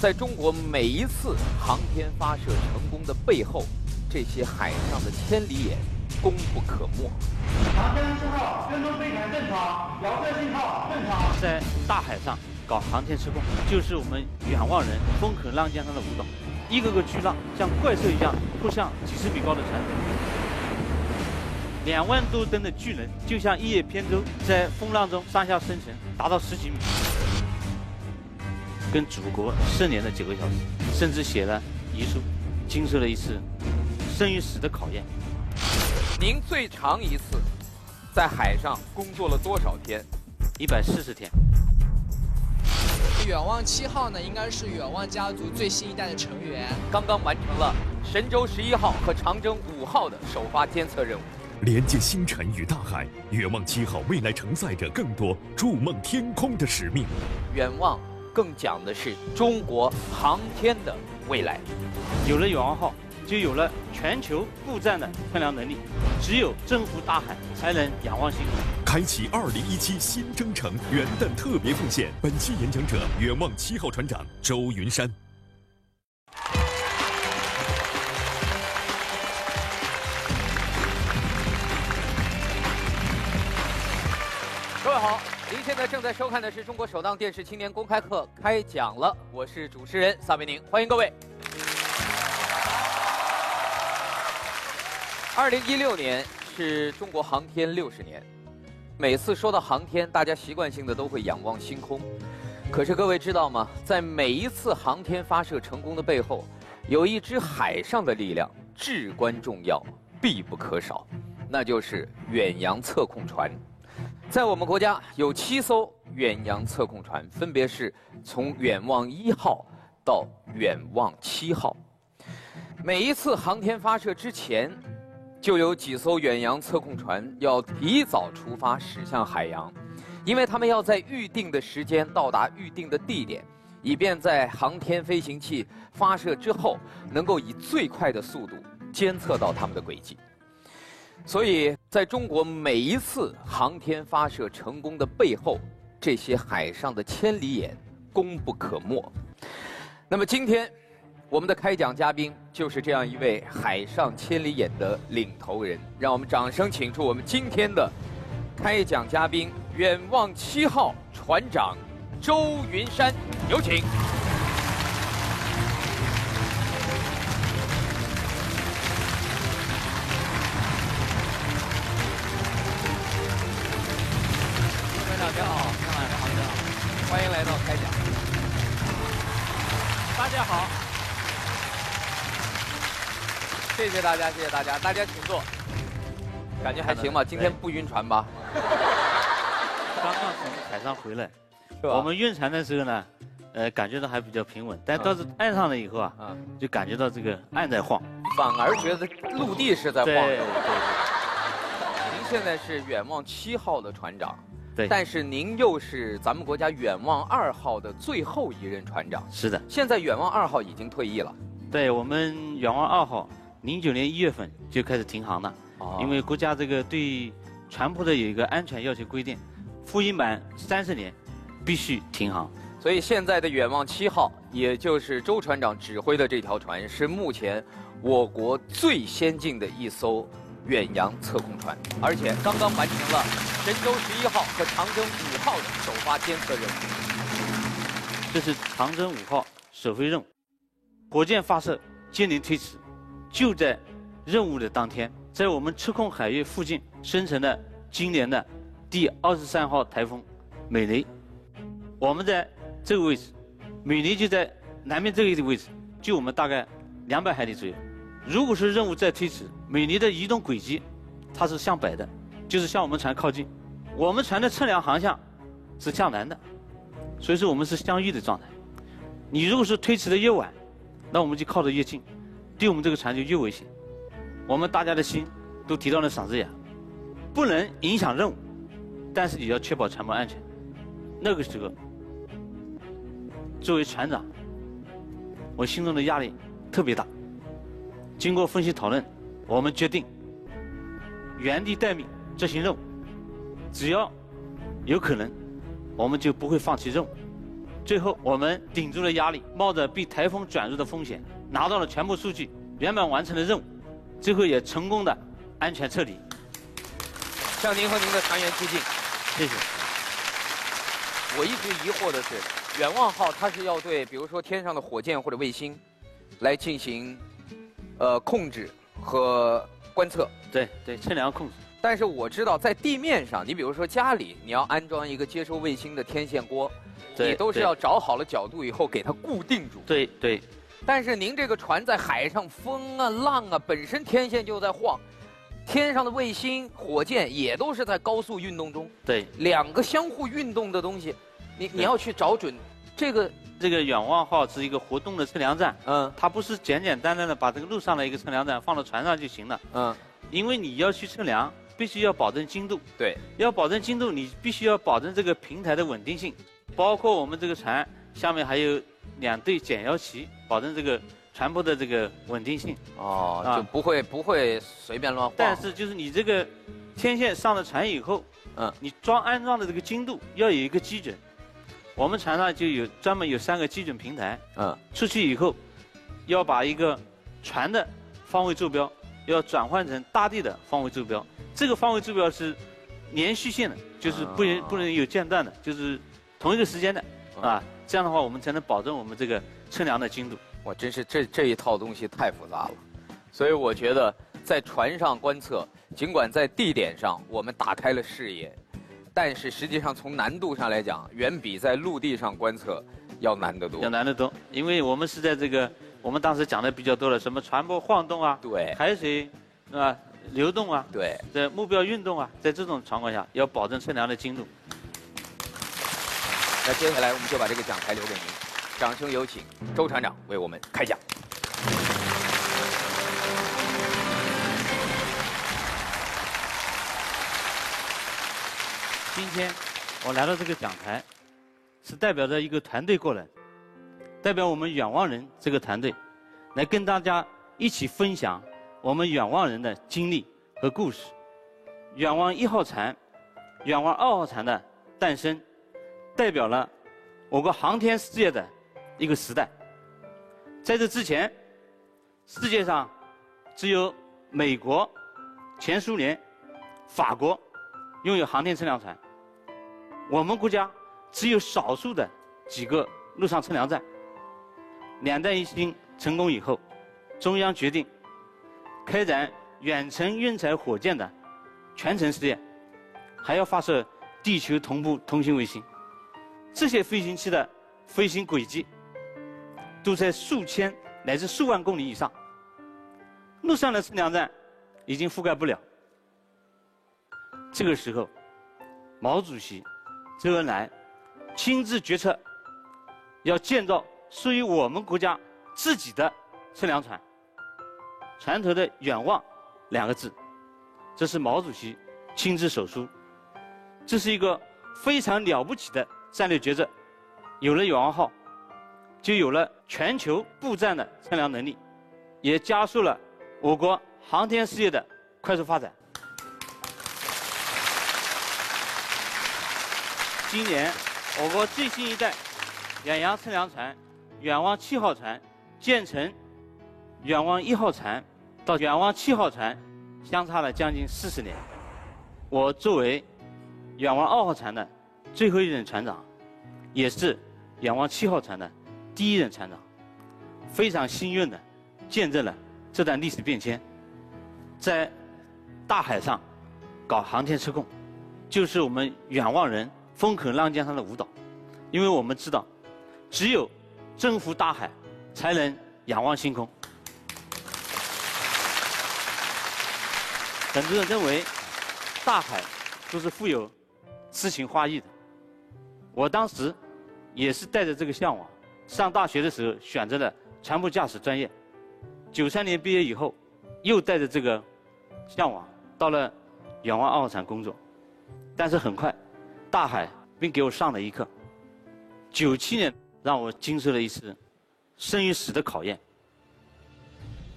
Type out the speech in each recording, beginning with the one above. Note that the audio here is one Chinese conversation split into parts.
在中国每一次航天发射成功的背后，这些海上的千里眼功不可没。航天4号跟踪飞船正常，遥测信号正常。在大海上搞航天测控，就是我们远望人风口浪尖上的舞蹈，一个个巨浪像怪兽一样扑向几十米高的船头，2万多吨的巨人就像一叶扁舟，在风浪中上下生沉，达到10几米。跟祖国7年的9个小时，甚至写了遗书，经受了一次生与死的考验。您最长一次在海上工作了多少天？140天。远望7号呢，应该是远望家族最新一代的成员，刚刚完成了神舟11号和长征5号的首发监测任务。连接星辰与大海，远望7号未来承载着更多筑梦天空的使命。远望更讲的是中国航天的未来。有了远望号，就有了全球布战的测量能力。只有征服大海，才能仰望星空。开启2017新征程元旦特别奉献。本期演讲者：远望7号船长周云山。各位好，您现在正在收看的是中国首档电视青年公开课开讲了，我是主持人撒贝宁，欢迎各位。2016年是中国航天60年，每次说到航天，大家习惯性的都会仰望星空。可是各位知道吗？在每一次航天发射成功的背后，有一支海上的力量至关重要，必不可少，那就是远洋测控船。在我们国家有7艘远洋测控船，分别是从远望1号到远望7号。每一次航天发射之前，就有几艘远洋测控船要提早出发驶向海洋，因为他们要在预定的时间到达预定的地点，以便在航天飞行器发射之后，能够以最快的速度监测到它们的轨迹。所以，在中国每一次航天发射成功的背后，这些海上的千里眼功不可没。那么今天，我们的开讲嘉宾就是这样一位海上千里眼的领头人，让我们掌声请出我们今天的开讲嘉宾——远望7号船长周云山，有请。大家好，欢迎来到开讲。大家好，谢谢大家，谢谢大家，大家请坐。感觉还行吧？今天不晕船吧？刚刚从海上回来，是吧？我们晕船的时候呢，感觉到还比较平稳，但到是岸上了以后啊，就感觉到这个岸在晃，反而觉得陆地是在晃对的。您现在是远望7号的船长。对，但是您又是咱们国家远望2号的最后一任船长。是的，现在远望2号已经退役了。对，我们远望2号09年1月份就开始停航了，因为国家这个对船舶的有一个安全要求规定，服役满30年必须停航。所以现在的远望7号，也就是周船长指挥的这条船，是目前我国最先进的一艘远洋测控船，而且刚刚完成了神舟11号和长征5号的首发监测任务。这是长征5号首飞任务，火箭发射接连推迟，就在任务的当天，在我们测控海域附近生成了今年的第23号台风美雷。我们在这个位置，美雷就在南面这个位置，就我们大概200海里左右。如果是任务再推迟，美雷的移动轨迹它是向北的，就是向我们船靠近。我们船的测量航向是向南的，所以说我们是相遇的状态。你如果是推迟的越晚，那我们就靠得越近，对我们这个船就越危险。我们大家的心都提到了嗓子眼，不能影响任务，但是也要确保船舶安全。那个时候，作为船长，我心中的压力特别大。经过分析讨论，我们决定原地待命执行任务，只要有可能，我们就不会放弃任务。最后我们顶住了压力，冒着被台风卷入的风险，拿到了全部数据，圆满完成了任务，最后也成功的安全撤离。向您和您的船员致敬。谢谢。我一直疑惑的是，远望号它是要对比如说天上的火箭或者卫星，来进行控制和观测。对，测量控制。但是我知道在地面上，你比如说家里你要安装一个接收卫星的天线锅，你都是要找好了角度以后给它固定住。对。但是您这个船在海上，风啊浪啊，本身天线就在晃。天上的卫星、火箭也都是在高速运动中，对，两个相互运动的东西，你要去找准这个远望号是一个活动的测量站，它不是简简单单的把这个路上的一个测量站放到船上就行了，因为你要去测量，必须要保证精度，对，要保证精度，你必须要保证这个平台的稳定性，包括我们这个船下面还有2对减摇旗，保证这个船舶的这个稳定性。就不会随便乱晃。但是就是你这个天线上了船以后，你安装的这个精度要有一个基准。我们船上就专门有3个基准平台，出去以后，要把一个船的方位坐标要转换成大地的方位坐标。这个方位坐标是连续性的，就是不能有间断的，就是同一个时间的，这样的话我们才能保证我们这个测量的精度。哇，真是这一套东西太复杂了，所以我觉得在船上观测，尽管在地点上我们打开了视野，但是实际上从难度上来讲，远比在陆地上观测要难得多。要难得多，因为我们是在这个我们当时讲的比较多了，什么船舶晃动啊，对，海水流动啊，对，在目标运动啊，在这种情况下要保证测量的精度。那接下来我们就把这个讲台留给您。掌声有请周船长为我们开讲。今天我来到这个讲台，是代表着一个团队过来，代表我们远望人这个团队，来跟大家一起分享我们远望人的经历和故事。远望1号船、远望2号船的诞生，代表了我国航天事业的一个时代。在这之前，世界上只有美国、前苏联、法国拥有航天测量船，我们国家只有少数的几个陆上测量站。2弹1星成功以后，中央决定开展远程运载火箭的全程试验，还要发射地球同步通信卫星。这些飞行器的飞行轨迹都在数千乃至数万公里以上，陆上的测量站已经覆盖不了。这个时候，毛主席、周恩来亲自决策，要建造属于我们国家自己的测量船。船头的“远望”2个字，这是毛主席亲自手书，这是一个非常了不起的战略决策。有了远望号，就有了全球布站的测量能力，也加速了我国航天事业的快速发展。今年，我国最新一代远洋测量船远望7号船建成，远望1号船到远望7号船相差了将近40年。我作为远望2号船的最后一任船长，也是远望7号船的第1任船长，非常幸运的见证了这段历史变迁。在大海上搞航天测控，就是我们远望人风口浪尖上的舞蹈。因为我们知道，只有征服大海，才能仰望星空。很多人认为大海都是富有诗情画意的，我当时也是带着这个向往，上大学的时候选择了船舶驾驶专业，93年毕业以后，又带着这个向往到了远望2号船工作。但是很快，大海并给我上了一课。97年让我经受了一次生与死的考验。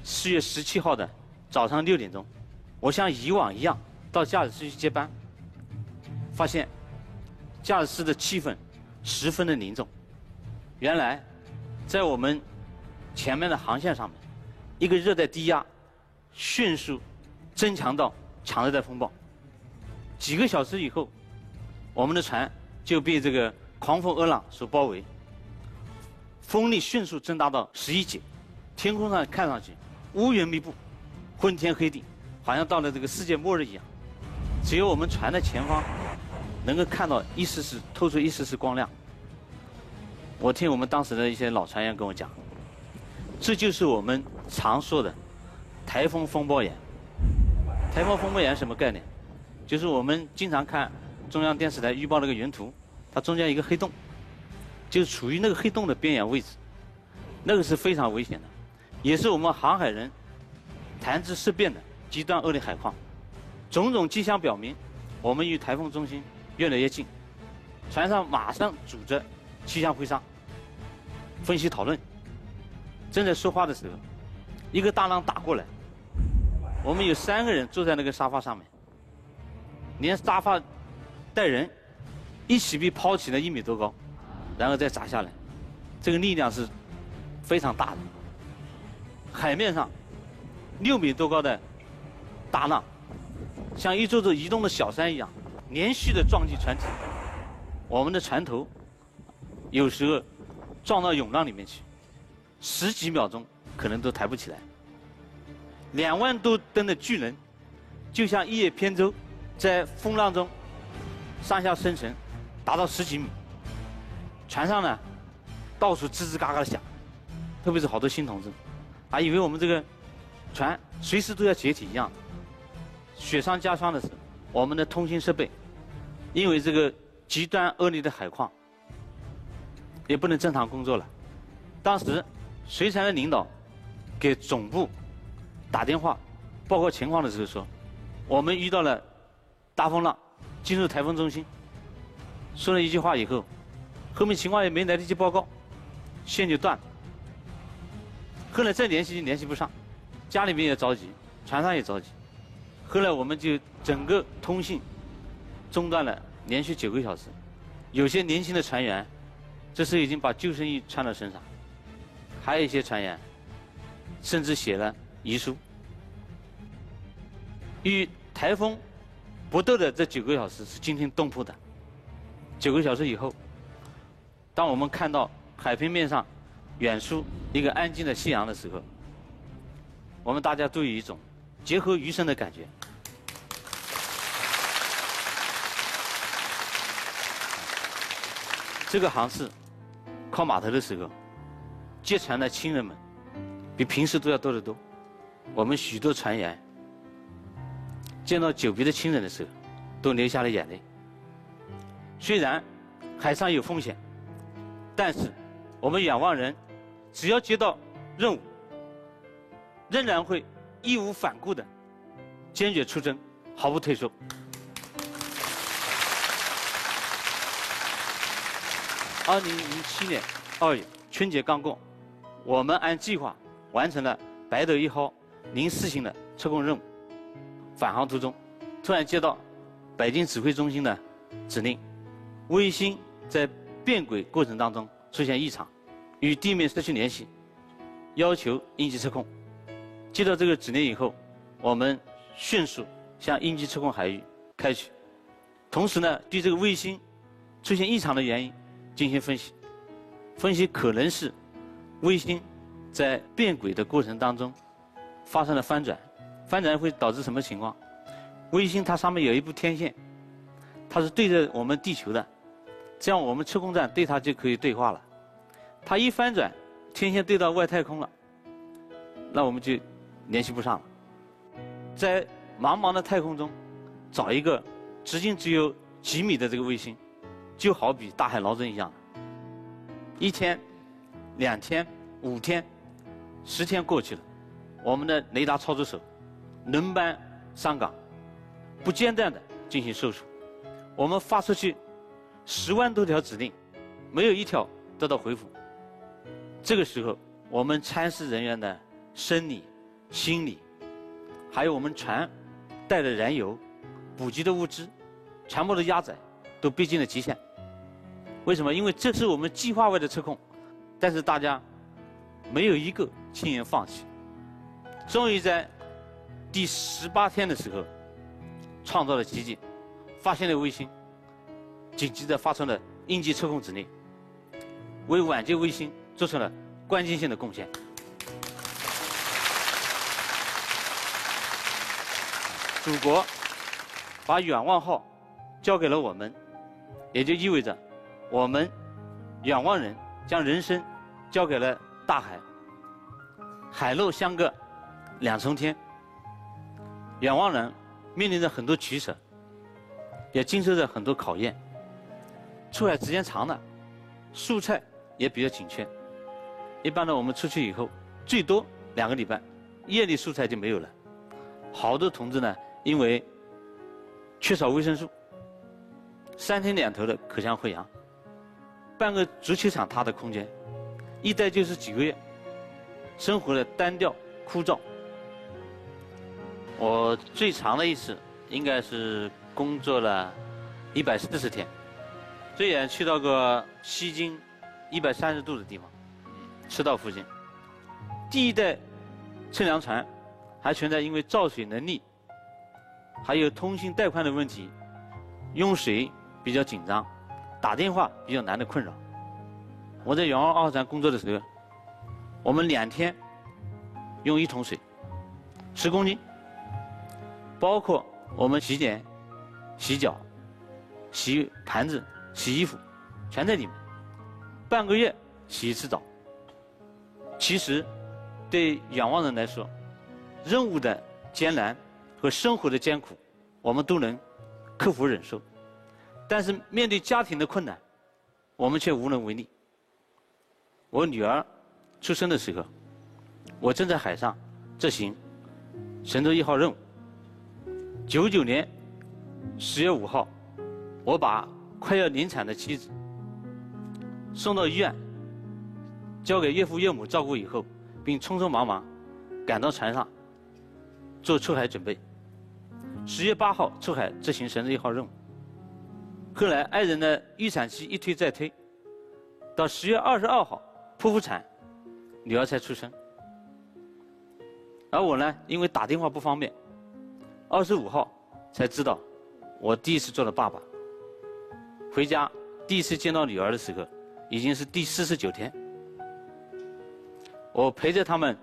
4月17号的早上6点钟，我像以往一样到驾驶室去接班，发现驾驶室的气氛十分的凝重，原来在我们前面的航线上面，一个热带低压迅速增强到强热带风暴。几个小时以后，我们的船就被这个狂风恶浪所包围，风力迅速增大到11级，天空上看上去乌云密布，昏天黑地，好像到了这个世界末日一样。只有我们船的前方能够看到透出一丝丝光亮。我听我们当时的一些老船员跟我讲，这就是我们常说的台风风暴眼。台风风暴眼什么概念？就是我们经常看中央电视台预报那个云图，它中间一个黑洞，就是处于那个黑洞的边缘位置，那个是非常危险的，也是我们航海人谈之色变的极端恶劣海况。种种迹象表明，我们与台风中心越来越近。船上马上组织气象会商，分析讨论。正在说话的时候，一个大浪打过来，我们有3个人坐在那个沙发上面，连沙发带人一起被抛起了1米多高，然后再砸下来，这个力量是非常大的。海面上6米多高的大浪，像一座座移动的小山一样，连续的撞击船体。我们的船头有时候撞到涌浪里面去，10几秒钟可能都抬不起来。2万多吨的巨人，就像一叶扁舟，在风浪中上下生沉，达到10几米。船上呢，到处吱吱嘎嘎的响，特别是好多新同志，还以为我们这个船随时都要解体一样。雪上加霜的是，我们的通信设备因为这个极端恶劣的海况，也不能正常工作了。当时随船的领导给总部打电话报告情况的时候说，我们遇到了大风浪，进入台风中心。说了一句话以后，后面情况也没来得及报告，线就断了。后来再联系联系不上，家里面也着急，船上也着急。后来我们就整个通信中断了连续9个小时。有些年轻的船员这时已经把救生衣穿到身上，还有一些船员甚至写了遗书。与台风搏斗的这9个小时是惊心动魄的。9个小时以后，当我们看到海平面上远处一个安静的夕阳的时候，我们大家都有一种劫后余生的感觉。这个航次靠码头的时候，接船的亲人们比平时都要多得多。我们许多船员见到久别的亲人的时候，都流下了眼泪。虽然海上有风险，但是我们远望人只要接到任务，仍然会义无反顾的坚决出征，毫不退缩。2007年2月，春节刚过，我们按计划完成了白斗1号04型的测控任务。返航途中，突然接到北京指挥中心的指令，卫星在变轨过程当中出现异常，与地面失去联系，要求应急测控。接到这个指令以后，我们迅速向应急测控海域开取，同时呢，对这个卫星出现异常的原因进行分析。分析可能是卫星在变轨的过程当中发生了翻转，翻转会导致什么情况？卫星它上面有一部天线，它是对着我们地球的，这样我们测控站对它就可以对话了。它一翻转，天线对到外太空了，那我们就联系不上了。在茫茫的太空中找一个直径只有几米的这个卫星，就好比大海捞针一样的。1天、2天、5天、10天过去了，我们的雷达操作手轮班上岗，不间断的进行搜索。我们发出去10万多条指令，没有一条得到回复。这个时候，我们参试人员的生理、心理，还有我们船带的燃油、补给的物资，全部的压载都逼近了极限。为什么？因为这是我们计划外的测控，但是大家没有一个轻言放弃。终于在第18天的时候，创造了奇迹，发现了卫星，紧急地发出了应急测控指令，为挽救卫星做出了关键性的贡献。祖国把远望号交给了我们，也就意味着我们远望人将人生交给了大海。海陆相隔2重天，远望人面临着很多取舍，也经受着很多考验。出海时间长了，蔬菜也比较紧缺。一般的我们出去以后，最多2个礼拜，夜里蔬菜就没有了。好多同志呢，因为缺少维生素，3天2头的口腔溃疡，半个足球场大的空间，一待就是几个月，生活的单调枯燥。我最长的一次应该是工作了140天，最远去到过西经130度的地方，赤道附近。第一代测量船还存在因为造水能力还有通信带宽的问题，用水比较紧张，打电话比较难的困扰。我在远望2号船工作的时候，我们2天用1桶水，10公斤，包括我们洗脸、洗脚、洗盘子、洗衣服，全在里面。半个月洗1次澡。其实，对远望人来说，任务的艰难和生活的艰苦，我们都能克服忍受。但是面对家庭的困难，我们却无能为力。我女儿出生的时候，我正在海上执行神舟1号任务。99年10月5号，我把快要临产的妻子送到医院，交给岳父岳母照顾以后，并匆匆忙忙赶到船上做出海准备。10月8号出海执行神舟1号任务。后来爱人的预产期一推再推，到10月22号剖腹产，女儿才出生。而我呢，因为打电话不方便，25号才知道我第一次做了爸爸。回家第一次见到女儿的时候，已经是第49天。我陪着他们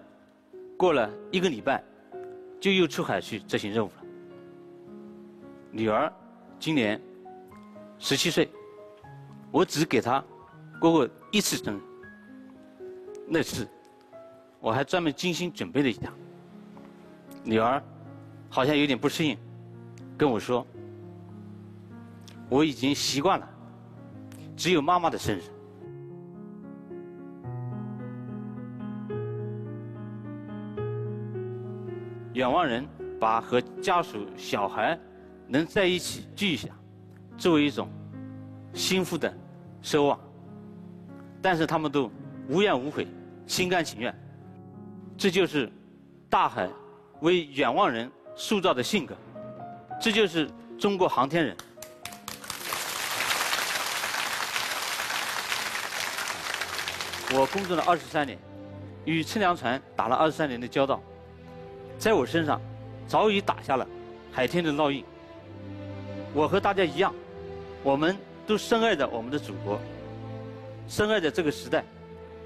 过了1个礼拜，就又出海去执行任务了。女儿今年17岁，我只给她过过1次生日。那次我还专门精心准备了一下。女儿好像有点不适应，跟我说：“我已经习惯了，只有妈妈的生日。”远望人把和家属、小孩能在一起聚一下，作为一种心腹的奢望，但是他们都无怨无悔，心甘情愿。这就是大海为远望人塑造的性格，这就是中国航天人。我工作了23年，与测量船打了23年的交道，在我身上早已打下了海天的烙印。我和大家一样，我们都深爱着我们的祖国，深爱着这个时代。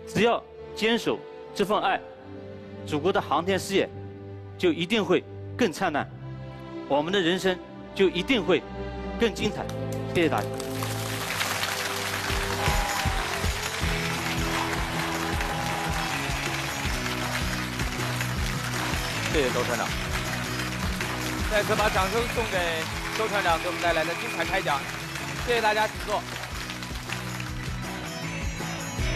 只要坚守这份爱，祖国的航天事业就一定会更灿烂，我们的人生就一定会更精彩。谢谢大家。谢谢周船长，再次把掌声送给周船长给我们带来的精彩开讲。谢谢大家，请坐。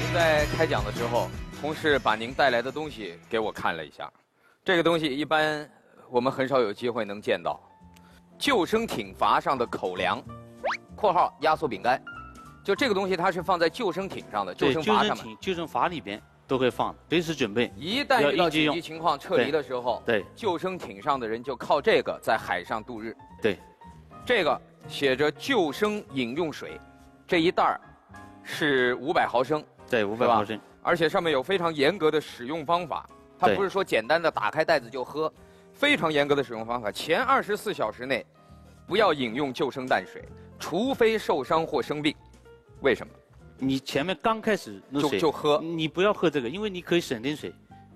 您在开讲的时候，同时把您带来的东西给我看了一下。这个东西一般我们很少有机会能见到，救生艇筏上的口粮（括号压缩饼干），就这个东西它是放在救生艇上的，救生筏上面，救生筏里边都会放，随时准备。一旦遇到紧急情况撤离的时候，对，救生艇上的人就靠这个在海上度日。对，这个写着救生饮用水，这一袋儿是500毫升，对，500毫升。而且上面有非常严格的使用方法，它不是说简单的打开袋子就喝，非常严格的使用方法。前24小时内不要饮用救生淡水，除非受伤或生病。为什么？你前面刚开始那水就喝，你不要喝这个，因为你可以省点水。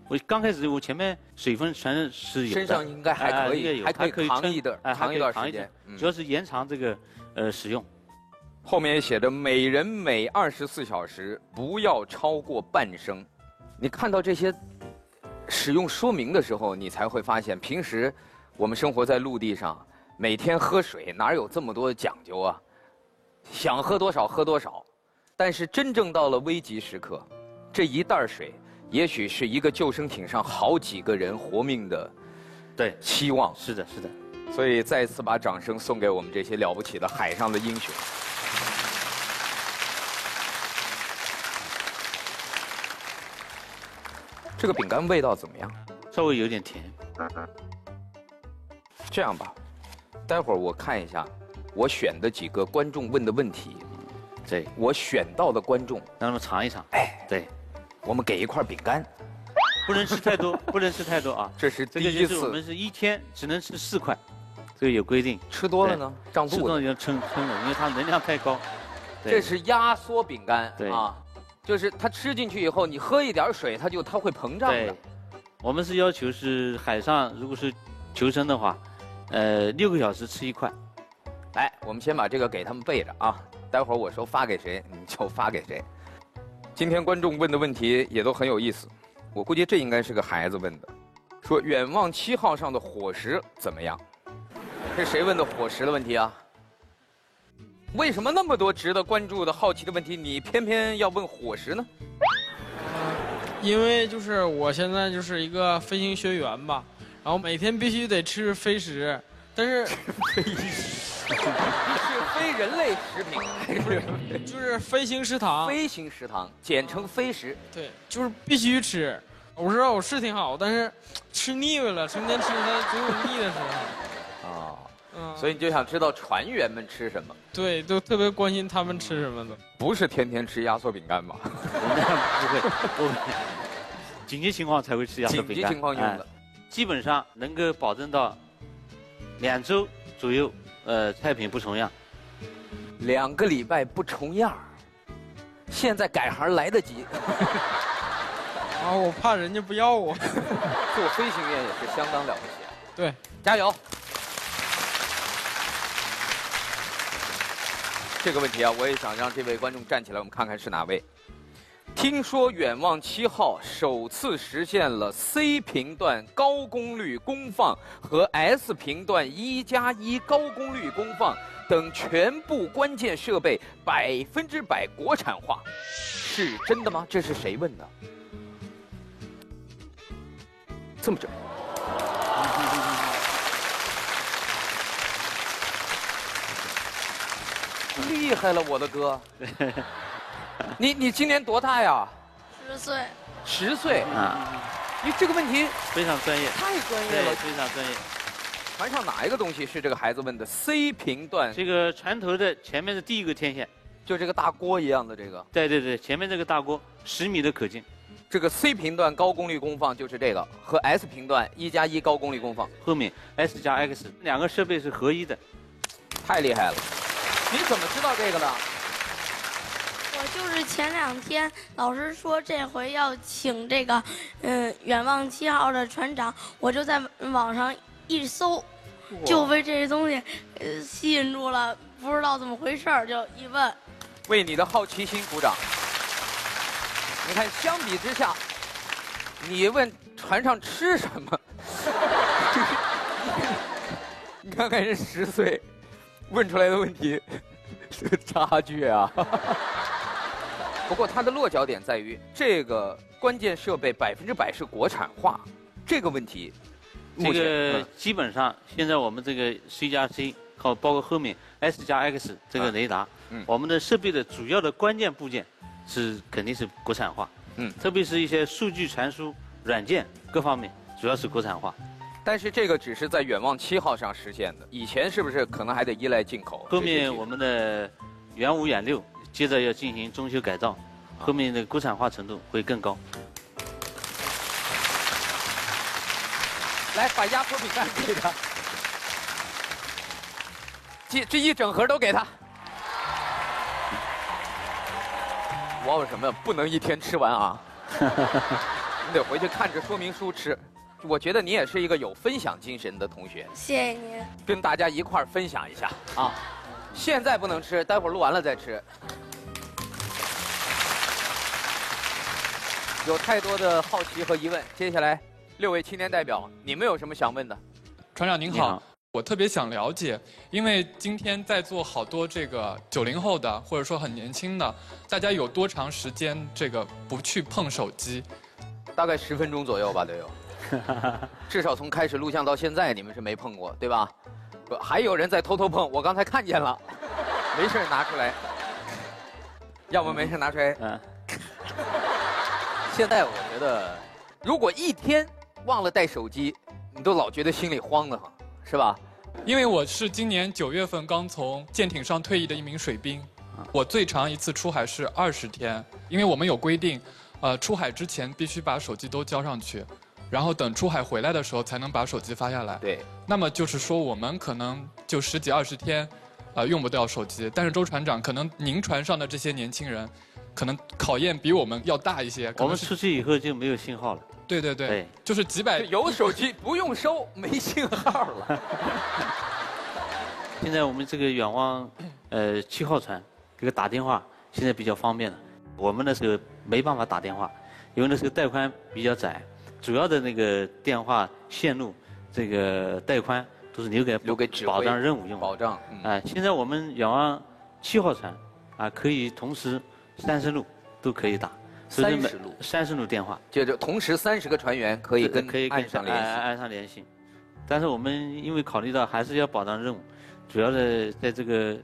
我刚开始我前面水分全是有的，身上应该还可以，还可以扛一段时间，主要是延长这个使用。后面也写着每人每24小时不要超过半升。你看到这些使用说明的时候，你才会发现，平时我们生活在陆地上，每天喝水哪有这么多讲究啊？想喝多少喝多少，但是真正到了危急时刻，这一袋水也许是一个救生艇上好几个人活命的期望。是的，是的。所以再次把掌声送给我们这些了不起的海上的英雄。这个饼干味道怎么样？稍微有点甜。这样吧，待会儿我看一下我选的几个观众问的问题，对，我选到的观众让他们尝一尝。对，我们给一块饼干，不能吃太多，不能吃太多啊。这是第一次，我们是一天只能吃4块，这个有规定。吃多了呢，胀肚子。吃多了就撑了，因为它能量太高。这是压缩饼干啊。就是它吃进去以后，你喝一点水，它会膨胀的。我们是要求是海上，如果是求生的话，6个小时吃1块。来，我们先把这个给他们备着啊，待会儿我说发给谁，你就发给谁。今天观众问的问题也都很有意思，我估计这应该是个孩子问的，说远望7号上的伙食怎么样？这谁问的伙食的问题啊？为什么那么多值得关注的好奇的问题，你偏偏要问伙食呢？因为就是我现在就是一个飞行学员吧，然后每天必须得吃飞食，但是飞食是非人类食品还是？就是飞行食堂。飞行食堂，简称飞食。对，就是必须吃。我知道我是挺好，但是吃腻了，成天吃它总有腻的时候。啊。所以你就想知道船员们吃什么？对，都特别关心他们吃什么的。不是天天吃压缩饼干吧？不会，紧急情况才会吃压缩饼干。紧急情况用的，基本上能够保证到2周左右，菜品不重样。2个礼拜不重样，现在改行来得及。啊，我怕人家不要我。做飞行员也是相当了不起。对，加油。这个问题啊，我也想让这位观众站起来，我们看看是哪位。听说远望7号首次实现了 C 频段高功率功放和 S 频段1+1高功率功放等全部关键设备100%国产化，是真的吗？这是谁问的？这么整。厉害了，我的哥！你今年多大呀？10岁。10岁啊！你这个问题非常专业，太专业了，非常专业。船上哪一个东西是这个孩子问的 C 频段？这个船头的前面的第一个天线，就这个大锅一样的这个。对，前面这个大锅10米的可进。这个 C 频段高功率功放就是这个，和 S 频段1+1高功率功放。后面 S 加 X 2个设备是合一的，太厉害了！你怎么知道这个的？我就是前2天老师说这回要请这个远望7号的船长，我就在网上一搜，就被这东西吸引住了，不知道怎么回事就一问。为你的好奇心鼓掌。你看，相比之下，你问船上吃什么，你看看人10岁问出来的问题，这个差距啊！不过它的落脚点在于这个关键设备100%是国产化，这个问题，这个基本上现在我们这个 C 加 C 包括后面 S 加 X 这个雷达，我们的设备的主要的关键部件肯定是国产化，特别是一些数据传输软件各方面主要是国产化。但是这个只是在远望7号上实现的，以前是不是可能还得依赖进口？后面我们的远5、远6接着要进行装修改造，后面的国产化程度会更高。来，把压缩饼干给他，这一整盒都给他。我有什么不能一天吃完啊？你得回去看着说明书吃。我觉得你也是一个有分享精神的同学。谢谢您。跟大家一块儿分享一下啊！现在不能吃，待会儿录完了再吃。有太多的好奇和疑问，接下来6位青年代表，你们有什么想问的？船长您好，我特别想了解，因为今天在座好多这个90后的，或者说很年轻的，大家有多长时间这个不去碰手机？大概10分钟左右吧，得有。至少从开始录像到现在，你们是没碰过，对吧？还有人在偷偷碰，我刚才看见了。没事拿出来，要不没事拿出来。现在我觉得，如果一天忘了带手机，你都老觉得心里慌得慌，是吧？因为我是今年9月份刚从舰艇上退役的一名水兵，我最长一次出海是20天，因为我们有规定，出海之前必须把手机都交上去，然后等出海回来的时候才能把手机发下来。对。那么就是说，我们可能就10几20天，用不掉手机。但是周船长，可能您船上的这些年轻人，可能考验比我们要大一些。我们出去以后就没有信号了。对对对，就是几百。有手机不用收，没信号了。现在我们这个远望7号船，这个打电话现在比较方便了。我们那时候没办法打电话，因为那时候带宽比较窄，主要的那个电话线路这个带宽都是留给保障任务用。保障。现在我们远望7号船可以同时30路都可以打。30路电话，就是同时30个船员可以跟岸上联系。岸上联系，但是我们因为考虑到还是要保障任务，主要的在这个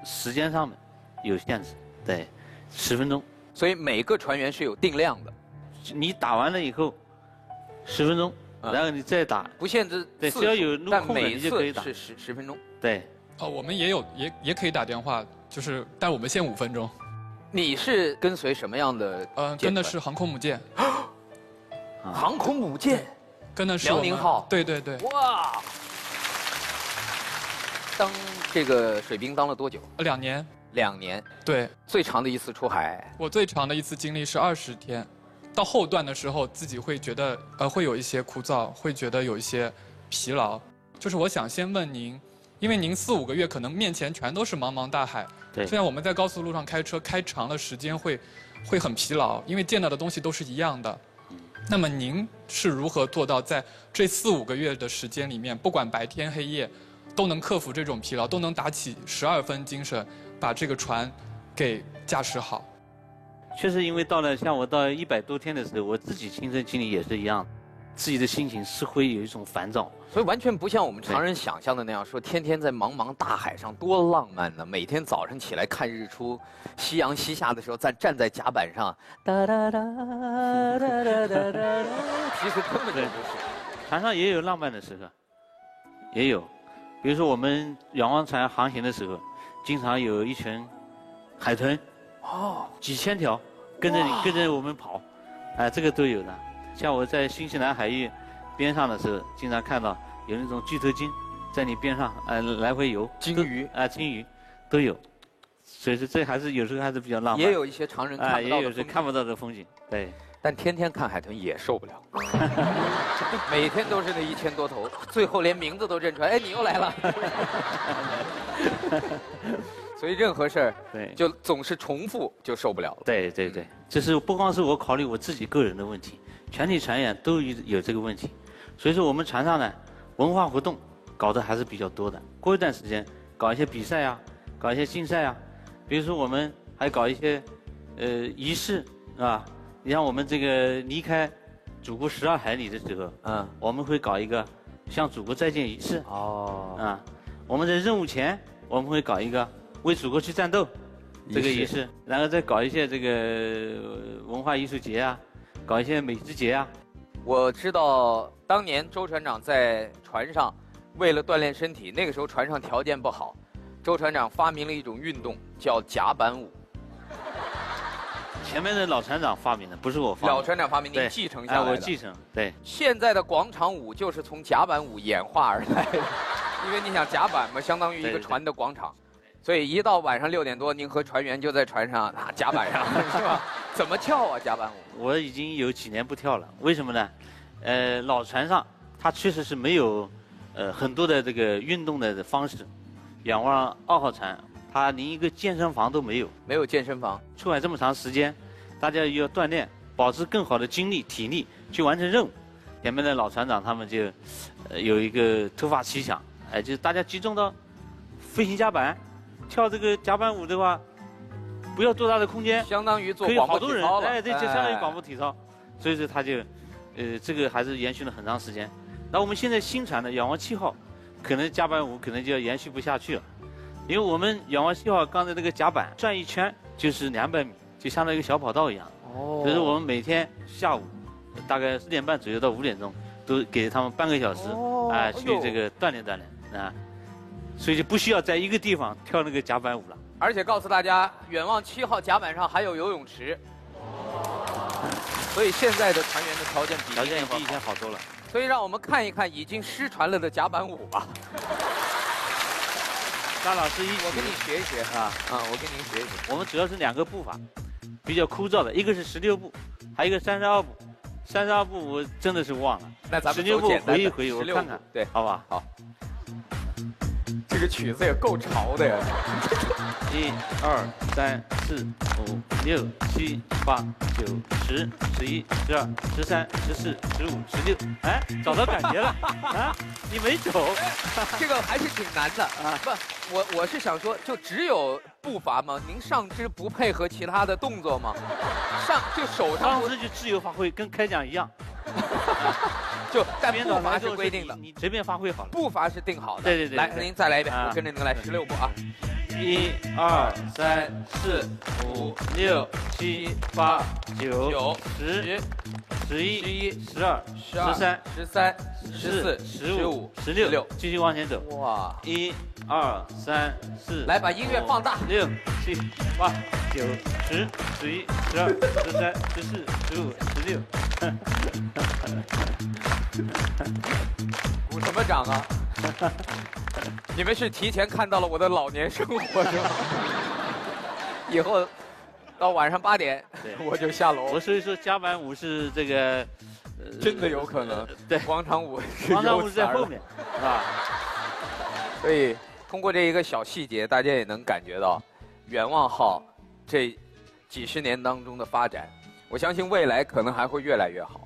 时间上面有限制，对，10分钟。所以每个船员是有定量的，你打完了以后10分钟，然后你再打，不限制对，只要有路空的你就可以打。是10分钟。对。我们也可以打电话，就是但我们限5分钟。你是跟随什么样的？跟的是航空母舰。航空母舰，跟的是辽宁号。对对对。哇！当这个水兵当了多久？2年。2年。对。最长的一次出海？我最长的一次经历是20天，到后段的时候自己会觉得会有一些枯燥，会觉得有一些疲劳。就是我想先问您，因为您4、5个月可能面前全都是茫茫大海。对，虽然我们在高速路上开车开长的时间会很疲劳，因为见到的东西都是一样的。那么您是如何做到在这4、5个月的时间里面，不管白天黑夜，都能克服这种疲劳，都能打起12分精神，把这个船给驾驶好？确实，因为像我到100多天的时候，我自己亲身经历也是一样，自己的心情是会有一种烦躁。所以完全不像我们常人想象的那样，说天天在茫茫大海上多浪漫呢！每天早上起来看日出，夕阳西下的时候，站在甲板上，哒哒哒哒哒哒哒，其实根本就不是。船上也有浪漫的时刻，也有，比如说我们远望船航行的时候，经常有一群海豚，几千条跟着我们跑，这个都有的。像我在新西兰海域边上的时候，经常看到有那种巨头鲸在你边上来回游，鲸鱼鲸鱼都有，所以说这还是有时候还是比较浪漫。也有一些常人看不到的也有时看不到的风景，对。但天天看海豚也受不了，每天都是那1000多头，最后连名字都认出来。哎，你又来了。所以任何事儿，对，就总是重复，就受不了了。对对对，这是不光是我考虑我自己个人的问题，全体船员都有这个问题。所以说我们船上呢，文化活动搞得还是比较多的。过一段时间搞一些比赛啊，搞一些竞赛啊，比如说我们还搞一些仪式啊。你像我们这个离开祖国12海里的时候，我们会搞一个向祖国再见仪式。我们在任务前我们会搞一个为祖国去战斗这个仪式，然后再搞一些这个文化艺术节啊，搞一些美食节啊。我知道当年周船长在船上为了锻炼身体，那个时候船上条件不好，周船长发明了一种运动叫甲板舞。前面的老船长发明的，不是我发明的。老船长发明，您对继承下来的。我继承。对。现在的广场舞就是从甲板舞演化而来的，因为你想甲板嘛，相当于一个船的广场，所以一到晚上6点多，您和船员就在船上甲板上，是吧？怎么跳啊甲板舞？我已经有几年不跳了，为什么呢？老船上它确实是没有很多的这个运动的方式，仰望2号船。它连一个健身房都没有，没有健身房。出海这么长时间，大家要锻炼，保持更好的精力、体力去完成任务。前面的老船长他们就有一个突发奇想，就是大家集中到飞行甲板，跳这个甲板舞的话，不要多大的空间，相当于做可以广播好多人，体操了。对，就相当于广播体操。所以说他就，这个还是延续了很长时间。那我们现在新船的仰望7号，可能甲板舞可能就要延续不下去了。因为我们仰望7号刚才那个甲板转一圈就是200米，就相当于一个小跑道一样。哦。所以说我们每天下午大概4点半左右到5点钟，都给他们半个小时，去这个锻炼锻炼啊。所以就不需要在一个地方跳那个甲板舞了。而且告诉大家，远望7号甲板上还有游泳池。所以现在的船员的条件比以前好多了。所以让我们看一看已经失传了的甲板舞吧。张老师我跟你学一学我跟您学一学。我们主要是2个步法，比较枯燥的，一个是16步，还有一个32步。32步我真的是忘了。那咱们16步回一回，我看看，对，好吧？好。这个曲子也够潮的呀！1、2、3、4、5、6、7、8、9、10、11、12、13、14、15、16。哎，找到感觉了啊！你没走，这个还是挺难的啊！不，我是想说，就只有步伐吗？您上肢不配合其他的动作吗？就手上上肢就自由发挥，跟开讲一样。但步伐是规定的，你随便发挥好了。步伐是定好的。对。来，您再来一遍，我跟着您来16步啊。1、2、3、4、5、6、7、8、9、10、11、12、13、14、15、16，继续往前走。哇！1、2、3、4。来，把音乐放大。6、7、8、9、10、11、12、13、14、15、16。鼓什么掌啊？你们是提前看到了我的老年生活是吗？以后到晚上8点我就下楼。我所以说甲板舞是这个，真的有可能。对，广场舞是在后面，是吧？所以通过这一个小细节，大家也能感觉到远望号这几十年当中的发展。我相信未来可能还会越来越好。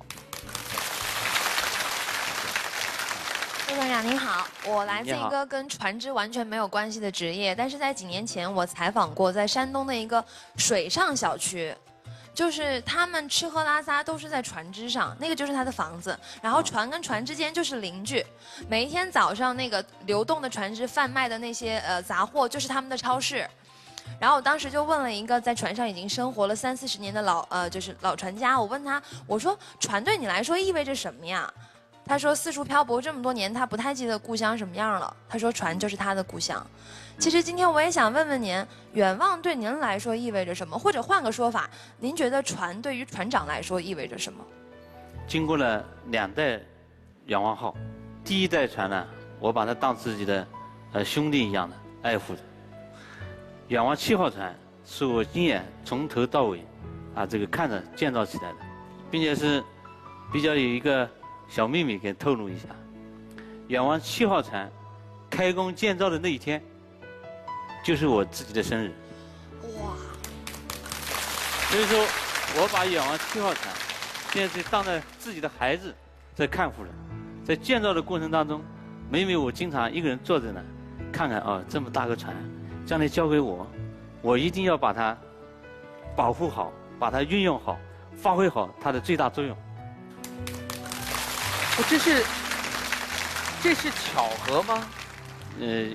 陆团长您好，我来自一个跟船只完全没有关系的职业，但是在几年前我采访过在山东的一个水上小区，就是他们吃喝拉撒都是在船只上，那个就是他的房子，然后船跟船之间就是邻居，每一天早上那个流动的船只贩卖的那些杂货就是他们的超市。然后我当时就问了一个在船上已经生活了30-40年的就是老船家，我问他，我说船对你来说意味着什么呀？他说四处漂泊这么多年，他不太记得故乡什么样了。他说船就是他的故乡。其实今天我也想问问您，远望对您来说意味着什么？或者换个说法，您觉得船对于船长来说意味着什么？经过了2代远望号，第1代船呢，我把它当自己的兄弟一样的爱护着。远望7号船是我亲眼从头到尾这个看着建造起来的，并且是比较有一个小秘密给透露一下。远望7号船开工建造的那一天，就是我自己的生日。哇！所以说，我把远望7号船现在是当着自己的孩子在看护着。在建造的过程当中，每每我经常一个人坐在那，看看这么大个船，将来交给我，我一定要把它保护好，把它运用好，发挥好它的最大作用。这是巧合吗？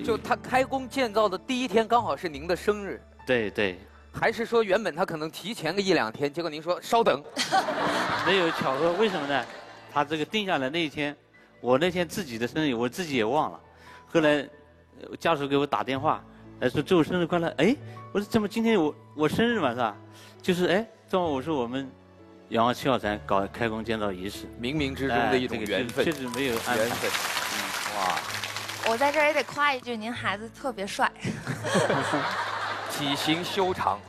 就他开工建造的第1天刚好是您的生日。对。还是说原本他可能提前个1-2天，结果您说稍等。没有巧合，为什么呢？他这个定下来那一天，我那天自己的生日我自己也忘了，后来家属给我打电话来说祝我生日快乐。哎，我说怎么今天我生日嘛是吧？就是正午是我们远望7号船搞开工建造仪式，冥冥之中的一种缘分，确实没有安排。缘分。哇！我在这儿也得夸一句，您孩子特别帅。体型修长。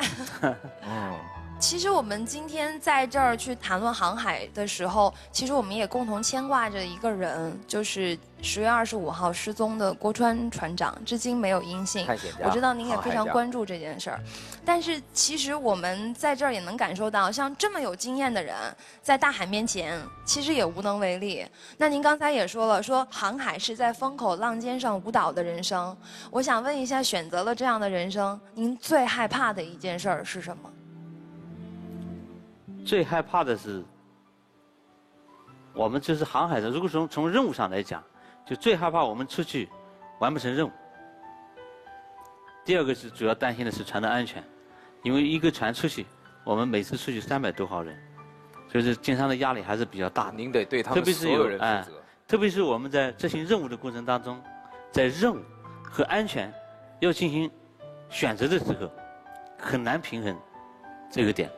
其实我们今天在这儿去谈论航海的时候，其实我们也共同牵挂着一个人，就是10月25号失踪的郭川船长，至今没有音信。我知道您也非常关注这件事儿，但是其实我们在这儿也能感受到，像这么有经验的人，在大海面前其实也无能为力。那您刚才也说了，说航海是在风口浪尖上舞蹈的人生。我想问一下，选择了这样的人生，您最害怕的一件事儿是什么？最害怕的是，我们就是航海的。如果从任务上来讲，就最害怕我们出去完不成任务。第二个是主要担心的是船的安全，因为一个船出去，我们每次出去300多号人，所以这经商的压力还是比较大的。您得对他们所有人负责。特别是我们在执行任务的过程当中，在任务和安全要进行选择的时候，很难平衡这个点。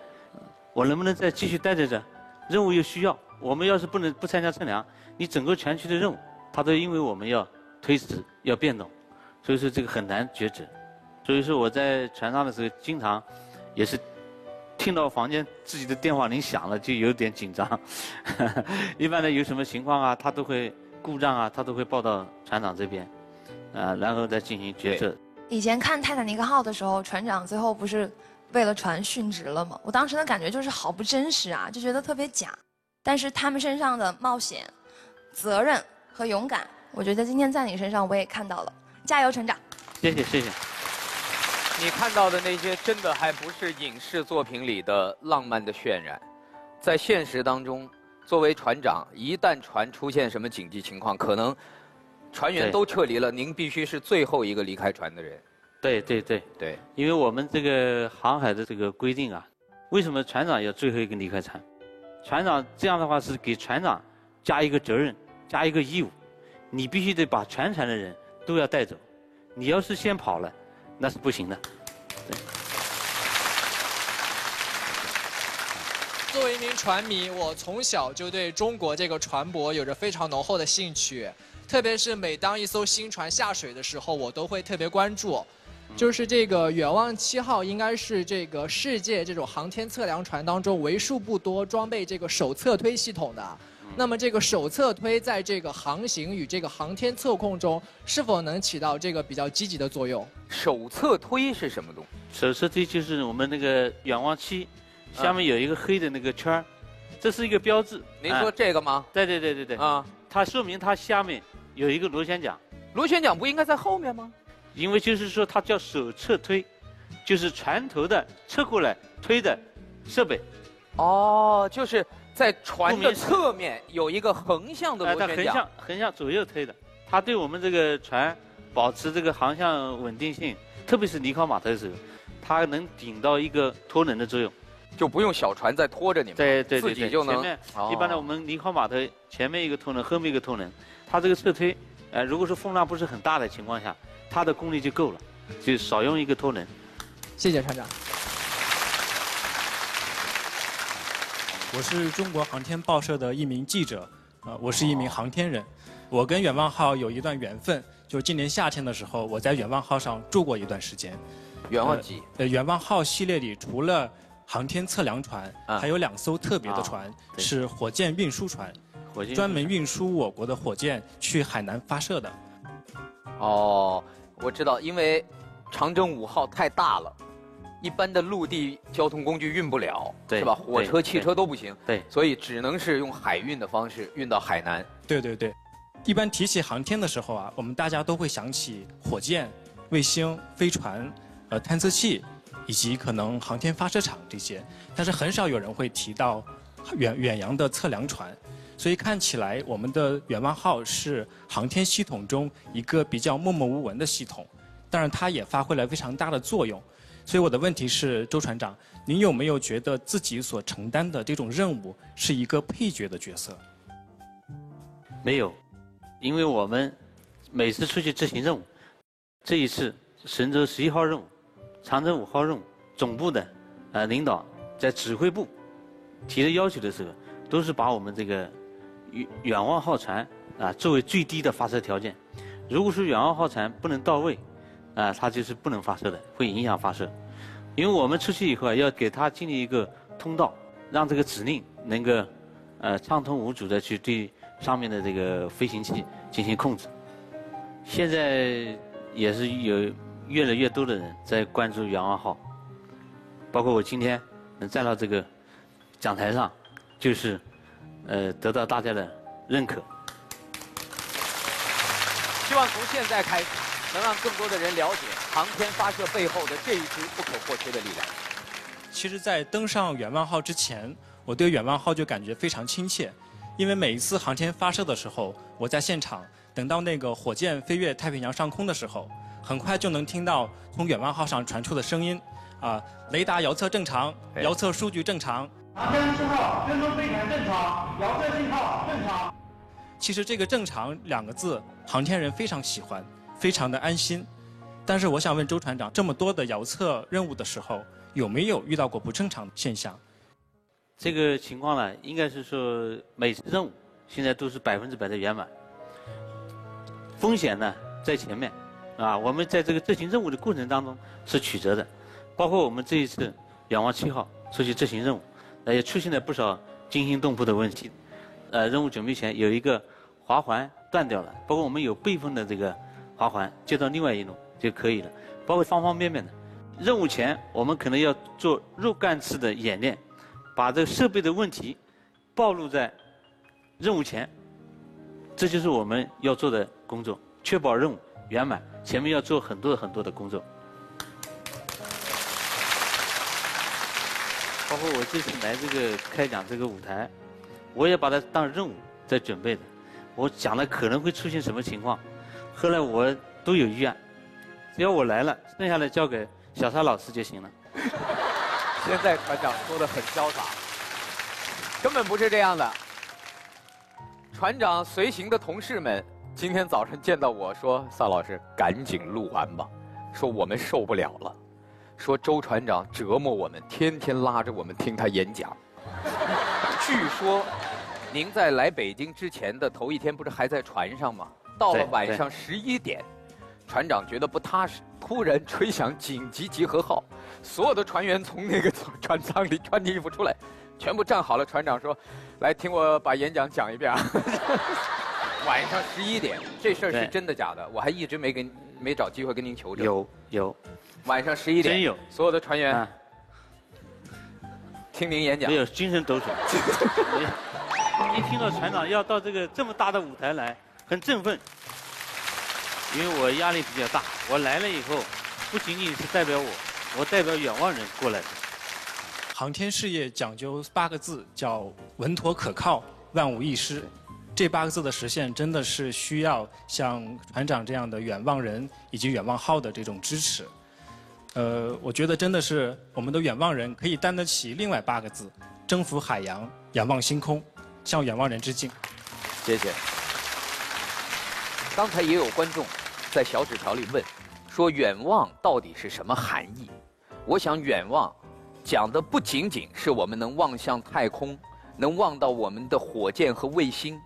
我能不能再继续待在这？任务又需要，我们要是不参加测量，你整个全区的任务，它都因为我们要推迟、要变动，所以说这个很难抉择。所以说我在船上的时候，经常也是听到房间自己的电话铃响了，就有点紧张。一般的有什么情况啊，他都会故障啊，他都会报到船长这边，然后再进行决策。以前看泰坦尼克号的时候，船长最后不是为了船殉职了吗？我当时的感觉就是好不真实啊，就觉得特别假。但是他们身上的冒险、责任和勇敢，我觉得今天在你身上我也看到了。加油，船长！谢谢谢谢。你看到的那些真的还不是影视作品里的浪漫的渲染，在现实当中，作为船长，一旦船出现什么紧急情况，可能船员都撤离了，您必须是最后一个离开船的人。对，因为我们这个航海的这个规定啊，为什么船长要最后一个离开船？船长这样的话是给船长加一个责任，加一个义务，你必须得把全船的人都要带走，你要是先跑了，那是不行的。对。作为一名船迷，我从小就对中国这个船舶有着非常浓厚的兴趣，特别是每当一艘新船下水的时候，我都会特别关注。就是这个远望7号应该是这个世界这种航天测量船当中为数不多装备这个手侧推系统的。那么这个手侧推在这个航行与这个航天测控中，是否能起到这个比较积极的作用？手侧推是什么东西？手侧推就是我们那个远望器下面有一个黑的那个圈儿，这是一个标志。您说这个吗？对。啊，它说明它下面有一个螺旋桨。螺旋桨不应该在后面吗？因为就是说它叫手侧推，就是船头的侧过来推的设备。哦，就是在船的侧面有一个横向的螺旋桨，横向左右推的，它对我们这个船保持这个航向稳定性，特别是离靠码头的时候，它能顶到一个拖能的作用，就不用小船再拖着你们，对，自己就能。前面一般的我们离靠码头前面一个拖能，后面一个拖能，它这个侧推，如果说风浪不是很大的情况下，它的功率就够了，就少用一个拖能。谢谢船长。我是中国航天报社的一名记者，我是一名航天人。我跟远望号有一段缘分，就是今年夏天的时候，我在远望号上住过一段时间。远望几？远望号系列里除了航天测量船，还有2艘特别的船，是火箭运输船，专门运输我国的火箭去海南发射的。哦，我知道，因为长征5号太大了，一般的陆地交通工具运不了，是吧？火车、汽车都不行，对，所以只能是用海运的方式运到海南。对。一般提起航天的时候啊，我们大家都会想起火箭、卫星、飞船、探测器，以及可能航天发射场这些，但是很少有人会提到远洋的测量船。所以看起来，我们的远望号是航天系统中一个比较默默无闻的系统，当然它也发挥了非常大的作用。所以我的问题是，周船长，您有没有觉得自己所承担的这种任务是一个配角的角色？没有，因为我们每次出去执行任务，这一次神舟11号任务、长征5号任务，总部的领导在指挥部提的要求的时候，都是把我们这个远望号船作为最低的发射条件。如果说远望号船不能到位，它就是不能发射的，会影响发射。因为我们出去以后要给它建立一个通道，让这个指令能够畅通无阻的去对上面的这个飞行器进行控制。现在也是有越来越多的人在关注远望号，包括我今天能站到这个讲台上，就是得到大家的认可。希望从现在开始，能让更多的人了解航天发射背后的这一支不可或缺的力量。其实，在登上远望号之前，我对远望号就感觉非常亲切，因为每一次航天发射的时候，我在现场，等到那个火箭飞越太平洋上空的时候，很快就能听到从远望号上传出的声音，雷达遥测正常，遥测数据正常。航天7号跟踪飞船正常，遥测信号正常。其实这个"正常"2个字，航天人非常喜欢，非常的安心。但是我想问周船长，这么多的遥测任务的时候，有没有遇到过不正常的现象？这个情况呢，应该是说每次任务现在都是100%的圆满。风险呢在前面，我们在这个执行任务的过程当中是曲折的，包括我们这一次远望7号出去执行任务，也出现了不少惊心动魄的问题。任务准备前有一个滑环断掉了，包括我们有备份的这个滑环接到另外一路就可以了，包括方方面面的。任务前我们可能要做若干次的演练，把这个设备的问题暴露在任务前，这就是我们要做的工作，确保任务圆满。前面要做很多的工作，包括我这次来这个开讲这个舞台，我也把它当任务在准备的。我讲了可能会出现什么情况，后来我都有预案，只要我来了，剩下的交给小沙老师就行了。现在船长说的很潇洒，根本不是这样的。船长随行的同事们今天早上见到我说：“萨老师，赶紧录完吧，说我们受不了了，说周船长折磨我们，天天拉着我们听他演讲。据说您在来北京之前的头一天不是还在船上吗？到了晚上11点，船长觉得不踏实，突然吹响紧急集合号，所有的船员从那个船舱里穿衣服出来，全部站好了。船长说：‘来，听我把演讲讲一遍啊。’晚上11点，这事儿是真的假的？我还一直没找机会跟您求证。有，晚上11点，真有，所有的船员听您演讲，没有精神抖擞。一听到船长要到这么大的舞台来，很振奋。因为我压力比较大，我来了以后，不仅仅是代表我代表远望人过来的。航天事业讲究8个字，叫稳妥可靠，万无一失。这8个字的实现，真的是需要像船长这样的远望人以及远望号的这种支持。我觉得真的是我们的远望人可以担得起另外8个字：征服海洋，仰望星空，向远望人致敬。谢谢。刚才也有观众在小纸条里问，说远望到底是什么含义？我想远望讲的不仅仅是我们能望向太空，能望到我们的火箭和卫星，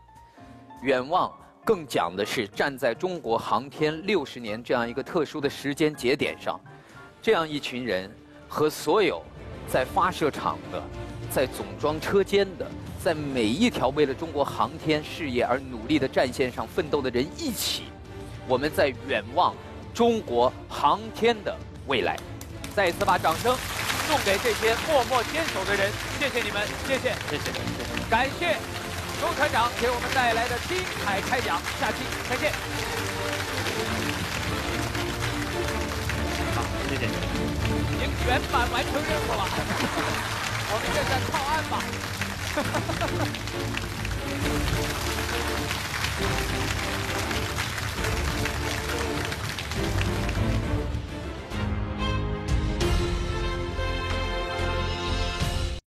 远望更讲的是站在中国航天60年这样一个特殊的时间节点上，这样一群人和所有在发射场的、在总装车间的、在每一条为了中国航天事业而努力的战线上奋斗的人一起，我们在远望中国航天的未来。再一次把掌声送给这些默默坚守的人，谢谢你们，谢谢，感谢周船长给我们带来的精彩开讲，下期再见。好，谢谢。已经圆满完成任务了，我们现在靠岸吧。